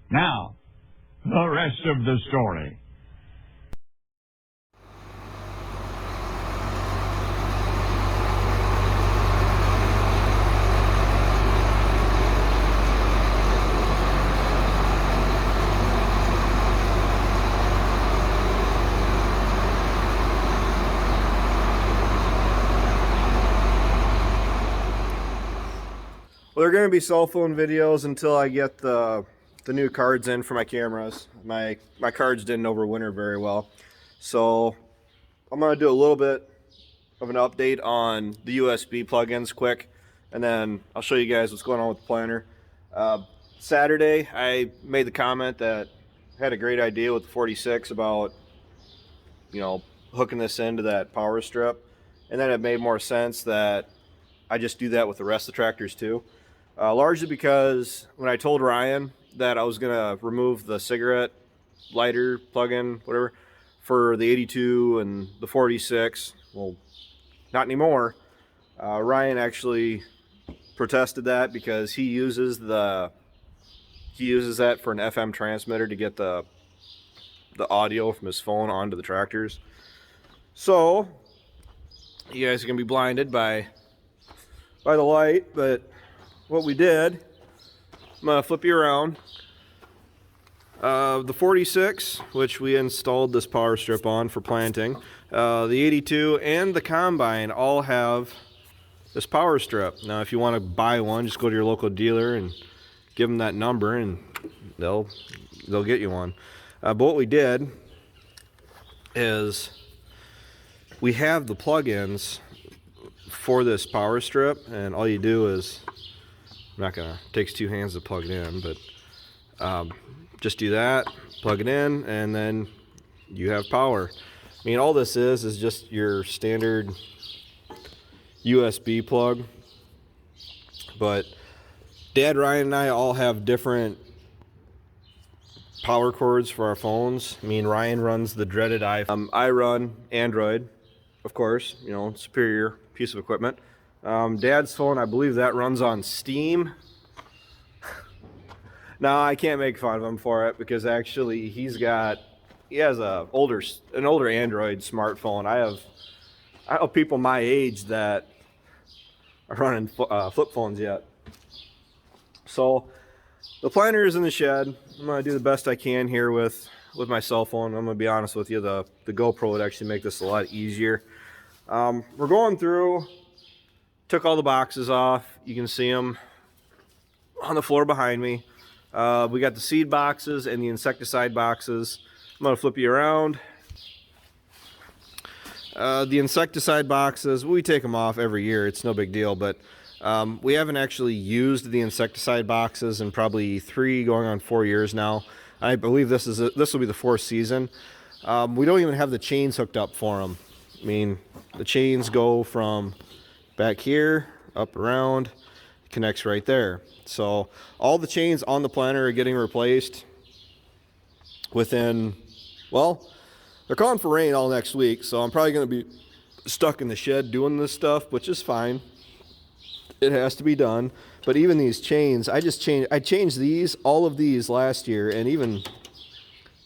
Now, the rest of the story. Well, they're going to be cell phone videos until I get the new cards in for my cameras. My cards didn't overwinter very well. So I'm going to do a little bit of an update on the USB plugins quick, and then I'll show you guys what's going on with the planner. Saturday, I made the comment that I had a great idea with the 46 about, you know, hooking this into that power strip, and then it made more sense that I just do that with the rest of the tractors too. Largely because when I told Ryan that I was gonna remove the cigarette lighter plug-in, whatever, for the 82 and the 46, well, not anymore. Ryan actually protested that because he uses that for an FM transmitter to get the audio from his phone onto the tractors. So you guys are gonna be blinded by the light, but what we did, I'm gonna flip you around. The 46, which we installed this power strip on for planting, the 82 and the combine all have this power strip. Now if you want to buy one, just go to your local dealer and give them that number and they'll get you one. But what we did is we have the plug-ins for this power strip, and all you do is, takes two hands to plug it in, but just do that, plug it in, and then you have power. I mean, all this is just your standard USB plug, but Dad, Ryan, and I all have different power cords for our phones. I mean, Ryan runs the dreaded iPhone. I run Android, of course, you know, superior piece of equipment. Dad's phone, I believe that runs on Steam. No, I can't make fun of him for it because actually he has an older Android smartphone. I have people my age that are running flip phones yet. So the planter is in the shed. I'm gonna do the best I can here with my cell phone. I'm gonna be honest with you, the GoPro would actually make this a lot easier. We're going through, took all the boxes off. You can see them on the floor behind me. We got the seed boxes and the insecticide boxes. I'm gonna flip you around. The insecticide boxes, we take them off every year. It's no big deal, but we haven't actually used the insecticide boxes in probably 3 going on 4 years now. I believe this will be the 4th season. We don't even have the chains hooked up for them. I mean, the chains go from back here up around, connects right there. So all the chains on the planter are getting replaced within, well, they're calling for rain all next week, so I'm probably going to be stuck in the shed doing this stuff, which is fine. It has to be done. But even these chains, I changed these, all of these last year, and even,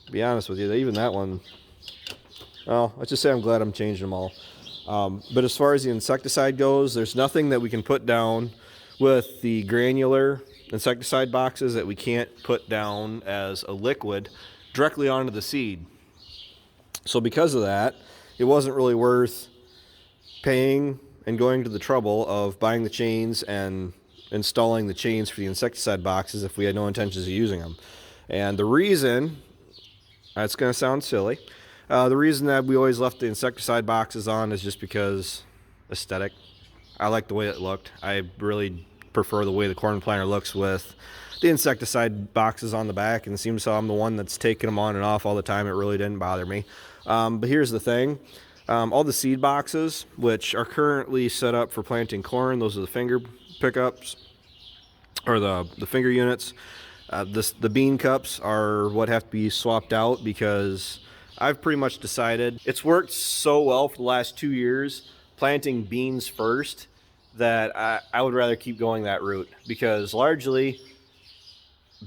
to be honest with you, even that one, well, let's just say I'm glad I'm changing them all. But as far as the insecticide goes, there's nothing that we can put down with the granular insecticide boxes that we can't put down as a liquid directly onto the seed. So because of that, it wasn't really worth paying and going to the trouble of buying the chains and installing the chains for the insecticide boxes if we had no intentions of using them. And the reason, it's going to sound silly, the reason that we always left the insecticide boxes on is just because aesthetic. I like the way it looked. I really prefer the way the corn planter looks with the insecticide boxes on the back, and it seems so I'm the one that's taking them on and off all the time. It really didn't bother me. But here's the thing. All the seed boxes, which are currently set up for planting corn, those are the finger pickups, or the finger units. The bean cups are what have to be swapped out because I've pretty much decided it's worked so well for the last 2 years planting beans first that I would rather keep going that route, because largely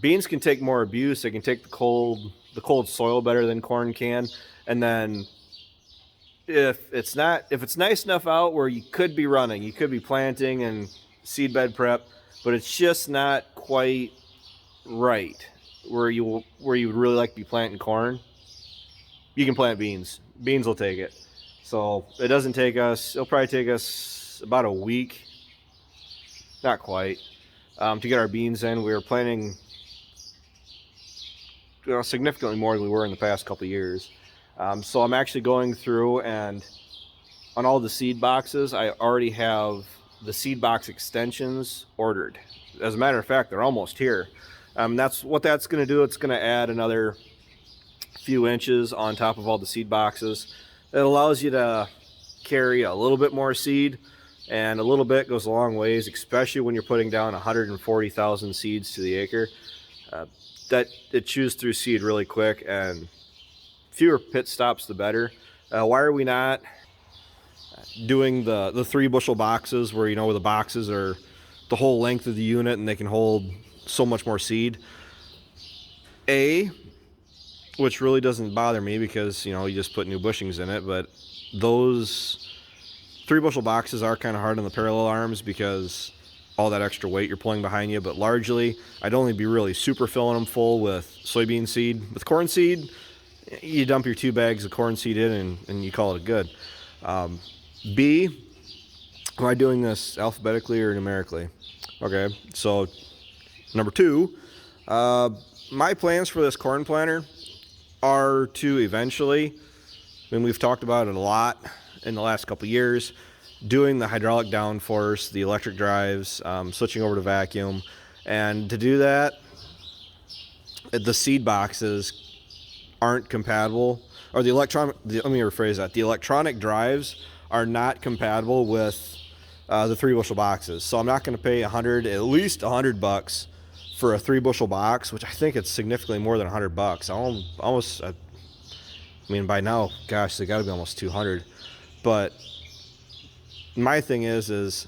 beans can take more abuse. They can take the cold soil better than corn can. And then if it's nice enough out where you could be running, you could be planting and seed bed prep, but it's just not quite right where you would really like to be planting corn, you can plant beans. Beans will take it. So it doesn't take us, it'll probably take us about a week, not quite, to get our beans in. We were planting significantly more than we were in the past couple of years. So I'm actually going through, and on all the seed boxes, I already have the seed box extensions ordered. As a matter of fact, they're almost here. That's what that's going to do. It's going to add another few inches on top of all the seed boxes. It allows you to carry a little bit more seed, and a little bit goes a long ways, especially when you're putting down 140,000 seeds to the acre. That it chews through seed really quick, and fewer pit stops the better. Why are we not doing the 3-bushel boxes where, where the boxes are the whole length of the unit and they can hold so much more seed? Which really doesn't bother me because you just put new bushings in it, but those 3-bushel boxes are kind of hard on the parallel arms because all that extra weight you're pulling behind you. But largely I'd only be really super filling them full with soybean seed. With corn seed, you dump your 2 bags of corn seed in and you call it good. B, am I doing this alphabetically or numerically? Okay, so number 2, my plans for this corn planter are to eventually, and we've talked about it a lot in the last couple of years, doing the hydraulic downforce, the electric drives, switching over to vacuum. And to do that, the seed boxes aren't compatible, or let me rephrase that. The electronic drives are not compatible with the 3-bushel boxes. So I'm not going to pay at least $100 for a 3-bushel box, which I think it's significantly more than $100. By now, gosh, they got to be almost 200. But my thing is the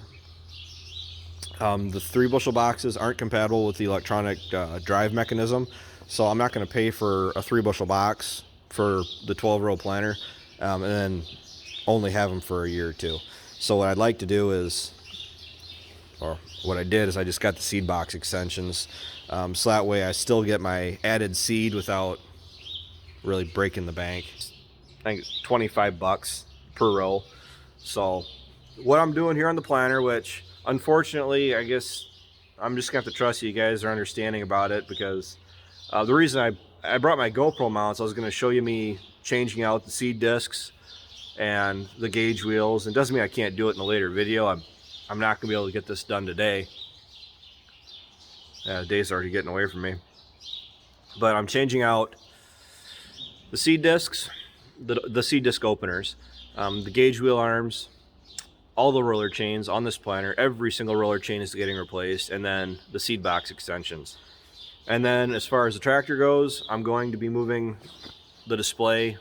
3-bushel boxes aren't compatible with the electronic drive mechanism. So I'm not going to pay for a 3-bushel box for the 12-row planter and then only have them for a year or two. So what I'd like to do is, or what I did is I just got the seed box extensions. So that way I still get my added seed without really breaking the bank. I think it's $25 per row. So what I'm doing here on the planter, which unfortunately, I guess I'm just gonna have to trust you guys are understanding about it, because the reason I brought my GoPro mounts, I was gonna show you me changing out the seed discs and the gauge wheels. It doesn't mean I can't do it in a later video. I'm not gonna be able to get this done today. The day's already getting away from me. But I'm changing out the seed discs, the seed disc openers, the gauge wheel arms, all the roller chains on this planter. Every single roller chain is getting replaced, and then the seed box extensions. And then as far as the tractor goes, I'm going to be moving the display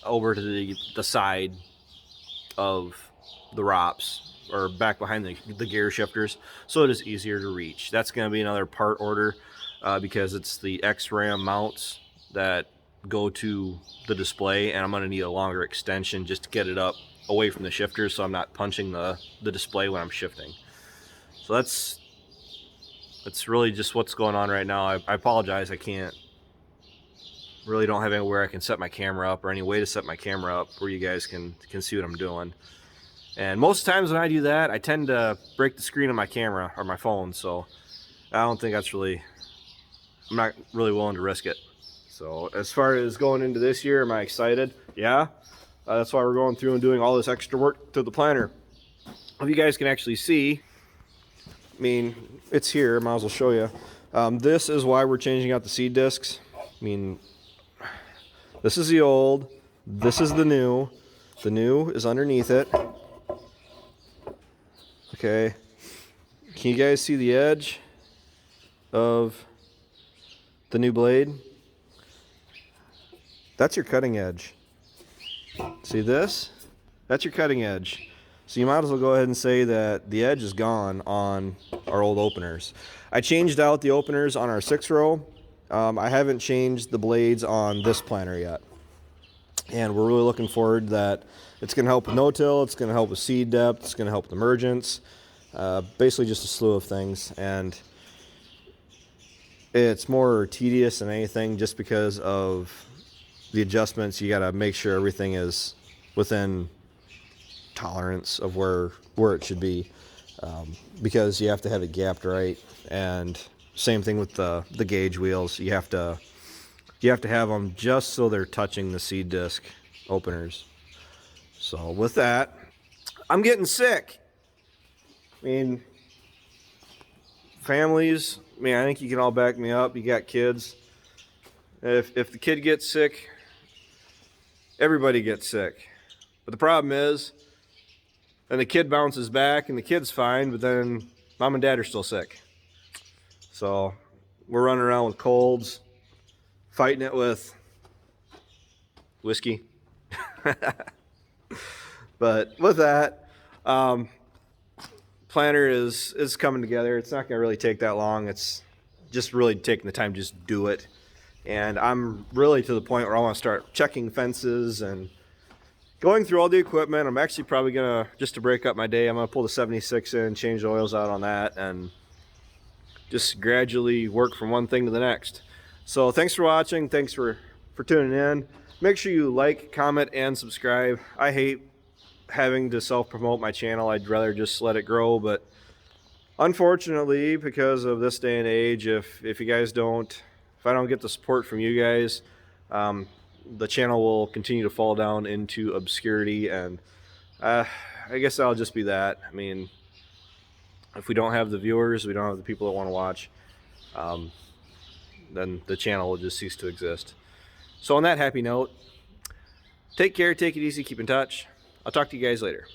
over to the side of the ROPS, or back behind the gear shifters, so it is easier to reach. That's going to be another part order because it's the X-Ram mounts that go to the display, and I'm going to need a longer extension just to get it up away from the shifters so I'm not punching the display when I'm shifting. So that's really just what's going on right now. I apologize, I really don't have anywhere I can set my camera up, or any way to set my camera up where you guys can see what I'm doing. And most times when I do that, I tend to break the screen of my camera or my phone, so I don't think I'm not really willing to risk it. So as far as going into this year, am I excited? Yeah. That's why we're going through and doing all this extra work to the planter. If you guys can actually see, it's here, might as well show you. This is why we're changing out the seed discs. This is the old, this is the new. The new is underneath it. Okay, can you guys see the edge of the new blade? That's your cutting edge. See this? That's your cutting edge. So you might as well go ahead and say that the edge is gone on our old openers. I changed out the openers on our 6-row. I haven't changed the blades on this planter yet. And we're really looking forward that it's going to help with no-till, it's going to help with seed depth, it's going to help with emergence, basically just a slew of things. And it's more tedious than anything just because of the adjustments. You got to make sure everything is within tolerance of where it should be, because you have to have it gapped right. And same thing with the gauge wheels. You have to have them just so they're touching the seed disc openers. So with that, I'm getting sick. I mean, families, I mean, I think you can all back me up. You got kids. If the kid gets sick, everybody gets sick. But the problem is, then the kid bounces back and the kid's fine, but then mom and dad are still sick. So we're running around with colds, fighting it with whiskey. But with that, planter is coming together. It's not going to really take that long. It's just really taking the time to just do it. And I'm really to the point where I want to start checking fences and going through all the equipment. I'm actually probably going to, just to break up my day, I'm going to pull the 76 in, change the oils out on that, and just gradually work from one thing to the next. So thanks for watching. Thanks for tuning in. Make sure you like, comment, and subscribe. I hate having to self-promote my channel. I'd rather just let it grow, but unfortunately, because of this day and age, if you guys don't, if I don't get the support from you guys, the channel will continue to fall down into obscurity, and I guess I'll just be that. I mean, if we don't have the viewers, we don't have the people that want to watch, then the channel will just cease to exist. So on that happy note, take care, take it easy, keep in touch. I'll talk to you guys later.